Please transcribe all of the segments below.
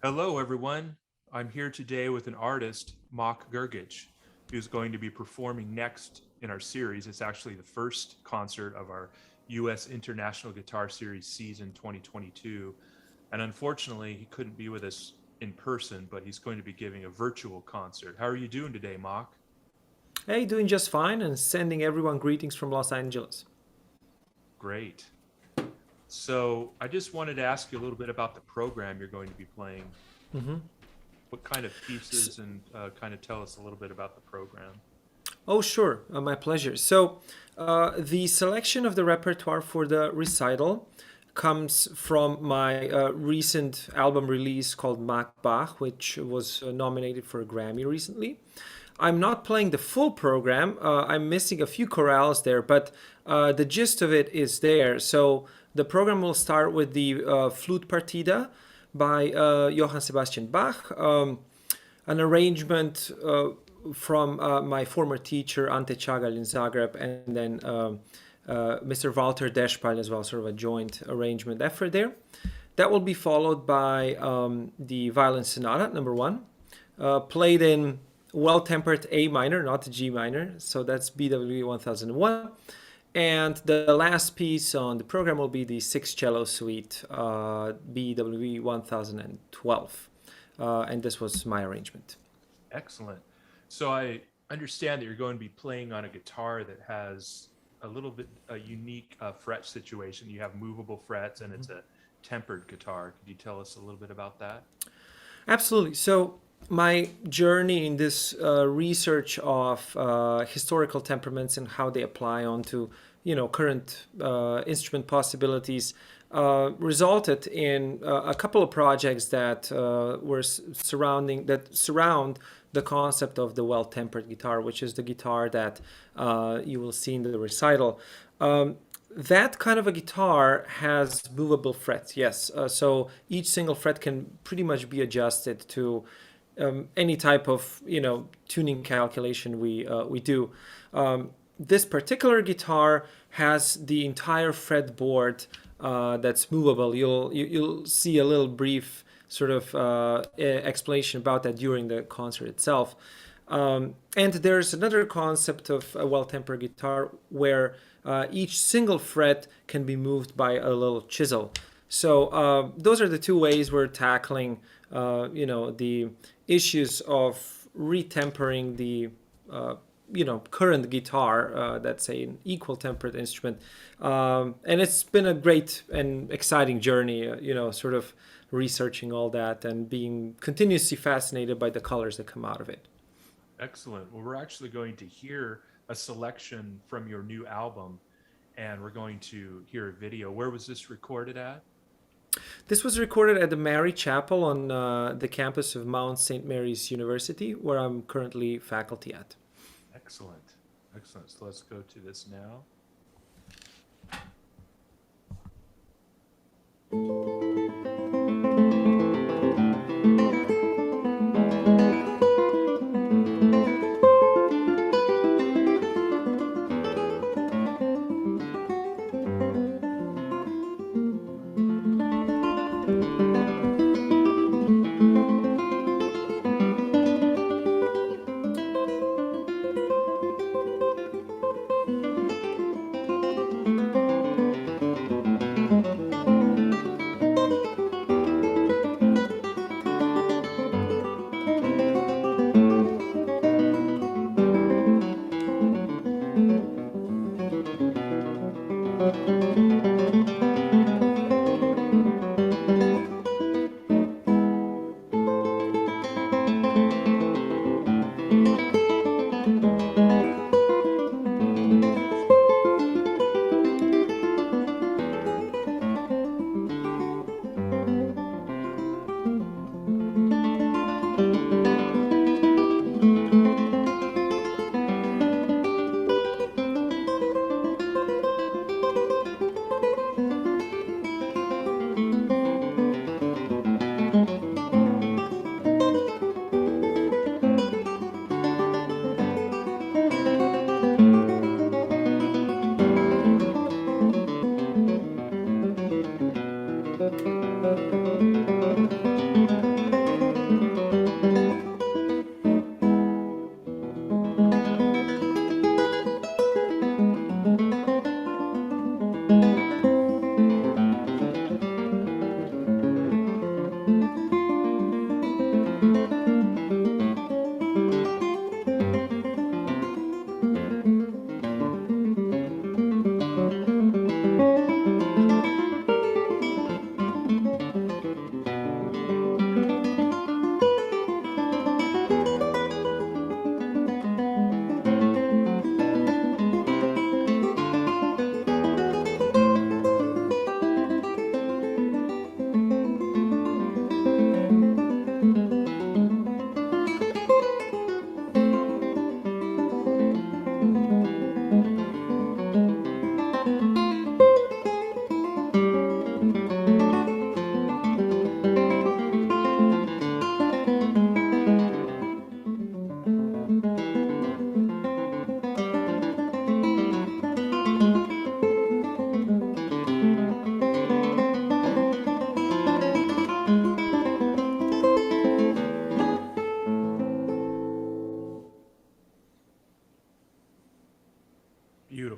Hello, everyone. I'm here today with an artist, Mak Grgic, who's going to be performing next in our series. It's actually the first concert of our U.S. International Guitar Series season 2022. And unfortunately, he couldn't be with us in person, but he's going to be giving a virtual concert. How are you doing today, Mak? Hey, doing just fine and sending everyone greetings from Los Angeles. Great. So I just wanted to ask you a little bit about the program you're going to be playing. What kind of S- pieces and kind of tell us a little bit about the program. Oh, sure, my pleasure. The selection of the repertoire for the recital comes from my recent album release called Mak Bach, which was nominated for a Grammy recently. I'm not playing the full program. I'm missing a few chorales there, but the gist of it is there. So the program will start with the Flute Partita by Johann Sebastian Bach, an arrangement from my former teacher Ante Chagal in Zagreb, and then Mr. Walter Despal as well, sort of a joint arrangement effort there. That will be followed by the Violin Sonata number one, played in well-tempered A minor, not G minor. So that's BWV 1001. And the last piece on the program will be the six cello suite, BWV 1012. And this was my arrangement. Excellent. So I understand that you're going to be playing on a guitar that has a little bit a unique fret situation. You have movable frets and it's a tempered guitar. Could you tell us a little bit about that? Absolutely. So my journey in this research of historical temperaments and how they apply onto current instrument possibilities resulted in a couple of projects that were surround the concept of the well-tempered guitar, which is the guitar that you will see in the recital. That kind of a guitar has movable frets, yes. So each single fret can pretty much be adjusted to any type of tuning calculation we do. This particular guitar has the entire fretboard that's movable. You'll see a little brief sort of explanation about that during the concert itself. And there's another concept of a well-tempered guitar where each single fret can be moved by a little chisel. So those are the two ways we're tackling, the issues of retempering the current guitar that's an equal tempered instrument, and it's been a great and exciting journey, sort of researching all that and being continuously fascinated by the colors that come out of it. Excellent. Well, we're actually going to hear a selection from your new album and we're going to hear a video. Where was this recorded at? This was recorded at the Mary Chapel on the campus of Mount St. Mary's University, where I'm currently faculty at. Excellent. Excellent. So let's go to this now.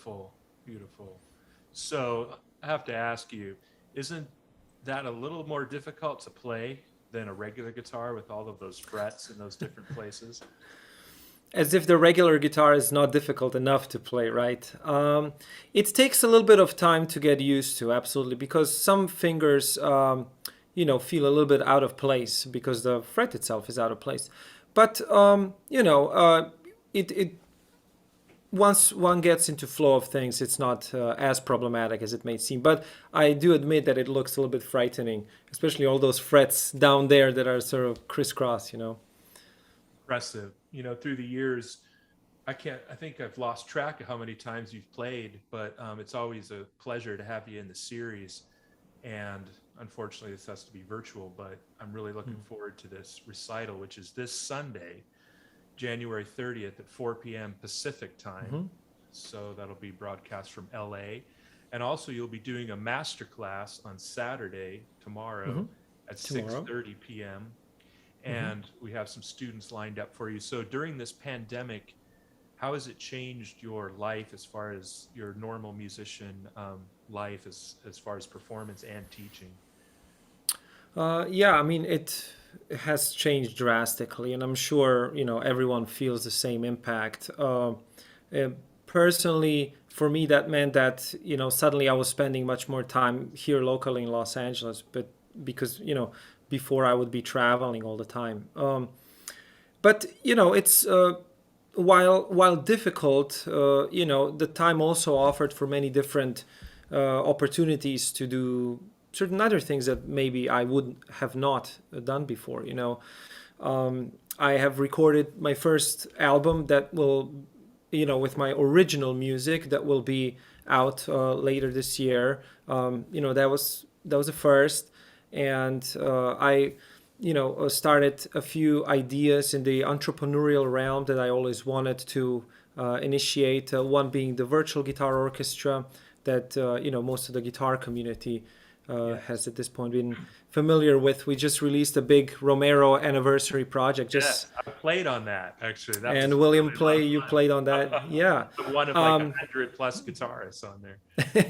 Beautiful, beautiful. So I have to ask you, isn't that a little more difficult to play than a regular guitar with all of those frets in those different places? As if the regular guitar is not difficult enough to play, right? It takes a little bit of time to get used to, absolutely, because some fingers, feel a little bit out of place because the fret itself is out of place. But it once one gets into flow of things, it's not as problematic as it may seem. But I do admit that it looks a little bit frightening, especially all those frets down there that are sort of crisscross. Impressive. Through the years, I think I've lost track of how many times you've played, but it's always a pleasure to have you in the series. And unfortunately, this has to be virtual, but I'm really looking forward to this recital, which is this Sunday, January 30th at 4 p.m. Pacific time. So that'll be broadcast from LA. And also you'll be doing a master class on Saturday, tomorrow, at Tomorrow. 6:30 p.m. And we have some students lined up for you. So during this pandemic, how has it changed your life as far as your normal musician life, as far as performance and teaching? Yeah, I mean, it has changed drastically, and I'm sure everyone feels the same impact. Uh, Personally, for me, that meant that suddenly I was spending much more time here locally in Los Angeles, but because before I would be traveling all the time. But it's while difficult, the time also offered for many different opportunities to do certain other things that maybe I would have not done before. I have recorded my first album that will, with my original music that will be out later this year. That was a first, and I started a few ideas in the entrepreneurial realm that I always wanted to initiate. One being the virtual guitar orchestra that most of the guitar community has at this point been familiar with. We just released a big Romero anniversary project. Yes, Just I played on that actually. That was and William really a lot of you played on that, yeah. fun. One of like 100 plus guitarists on there.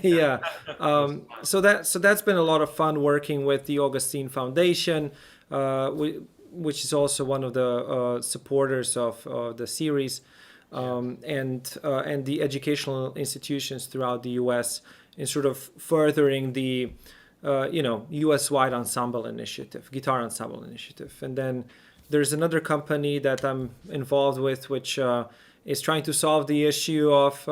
Yeah. That was fun. So that's been a lot of fun working with the Augustine Foundation, which is also one of the supporters of the series, and the educational institutions throughout the U.S. in sort of furthering the U.S.-wide ensemble initiative, guitar ensemble initiative. And then there's another company that I'm involved with, which is trying to solve the issue of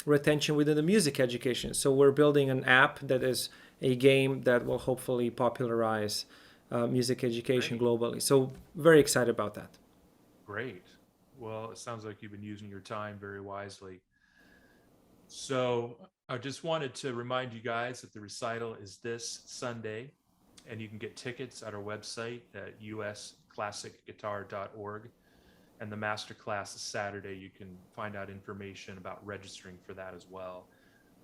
retention within the music education. So we're building an app that is a game that will hopefully popularize music education Great. globally. So very excited about that. Great. Well, it sounds like you've been using your time very wisely. So I just wanted to remind you guys that the recital is this Sunday, and you can get tickets at our website at usclassicguitar.org. And the master class is Saturday. You can find out information about registering for that as well.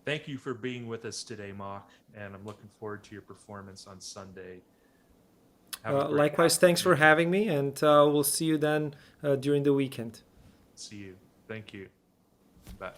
Thank you for being with us today, Mak, and I'm looking forward to your performance on Sunday. Have a great Likewise, thanks for afternoon. having me, and we'll see you then during the weekend. See you. Thank you. Bye.